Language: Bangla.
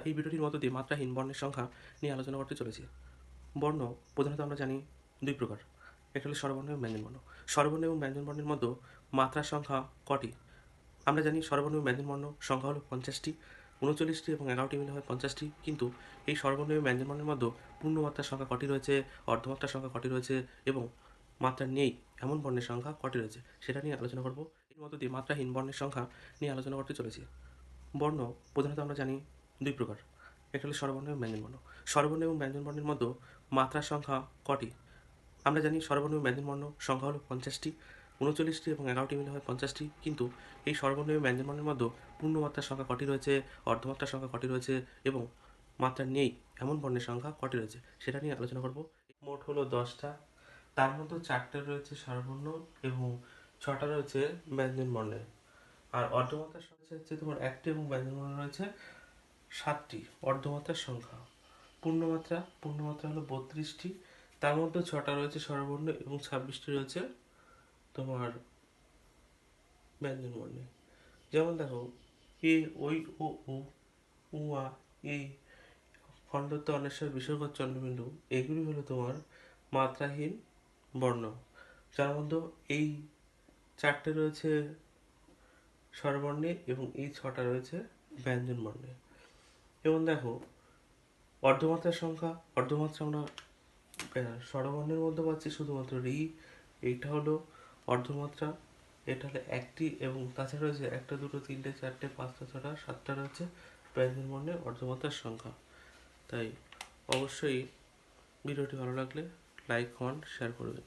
এই ভিডিওটির মধ্য দিয়ে মাত্রাহীন বর্ণের সংখ্যা নিয়ে আলোচনা করতে চলেছি। বর্ণ প্রধানত আমরা জানি দুই প্রকার, একটা হলো স্বরবর্ণ এবং ব্যঞ্জনবর্ণ। স্বরবর্ণ এবং ব্যঞ্জনবর্ণের মধ্যে মাত্রার সংখ্যা কটি? আমরা জানি স্বরবর্ণ এবং ব্যঞ্জনবর্ণ সংখ্যা হলো 50টি, 39টি এবং 11টি মিলে হয় 50টি। কিন্তু এই স্বরবর্ণ এবং ব্যঞ্জনবর্ণের মধ্যে পূর্ণমাত্রার সংখ্যা কটি রয়েছে, অর্ধমাত্রার সংখ্যা কটি রয়েছে এবং মাত্রা নেই এমন বর্ণের সংখ্যা কটি রয়েছে সেটা নিয়ে আলোচনা করব। এর মধ্য দিয়ে মাত্রাহীন বর্ণের সংখ্যা নিয়ে আলোচনা করতে চলেছি। বর্ণ প্রধানত আমরা জানি দুই প্রকার, একটা হলো স্বরবর্ণ এবং ব্যঞ্জনবর্ণ। স্বরবর্ণ এবং ব্যঞ্জনবর্ণের মধ্যে মাত্রার সংখ্যা কটি? আমরা জানি স্বরবর্ণ এবং ব্যঞ্জনবর্ণ সংখ্যা হলো 50টি, 39টি এবং 11টি মিলে হয় 50টি। কিন্তু এই স্বরবর্ণ এবং ব্যঞ্জনবর্ণের মধ্যে পূর্ণমাত্রার সংখ্যা কটি রয়েছে, অর্ধমাত্রার সংখ্যা কটি রয়েছে এবং মাত্রা নেই এমন বর্ণের সংখ্যা কটি রয়েছে সেটা নিয়ে আলোচনা করব। মোট হলো 10টা, তার মধ্যে 4টে রয়েছে স্বরবর্ণ এবং 6টা রয়েছে ব্যঞ্জনবর্ণের। আর অর্ধমাত্রার সংখ্যা হচ্ছে তোমার 1টি এবং ব্যঞ্জনবর্ণ রয়েছে 7টি। অর্ধমাত্রার সংখ্যা পূর্ণমাত্রা হলো 32টি, তার মধ্যে 6টা রয়েছে স্বরবর্ণ এবং 26টি রয়েছে তোমার ব্যঞ্জনবর্ণে। যেমন দেখো, এ, ওই, ও, উ, আ, এই খণ্ডত্ব অনেশ্বর বিসর্গ চন্দ্রবিন্দু, এগুলি হলো তোমার মাত্রাহীন বর্ণ, যার মধ্যে এই 4টে রয়েছে স্বরবর্ণে এবং এই 6টা রয়েছে ব্যঞ্জনবর্ণে। এবং দেখো, অর্ধমাত্রা আমরা স্বরবর্ণের মধ্যে পাচ্ছি শুধুমাত্র রি, এইটা হলো অর্ধমাত্রা, এটা হলো 1টি এবং তাছাড়া রয়েছে 1টা, 2টো, 3টে, 4টে, 5টা, 6টা, 7টা রয়েছে ব্যঞ্জনবর্ণের অর্ধমাত্রার সংখ্যা। তাই অবশ্যই ভিডিওটি ভালো লাগলে লাইক, কমেন্ট, শেয়ার করবেন।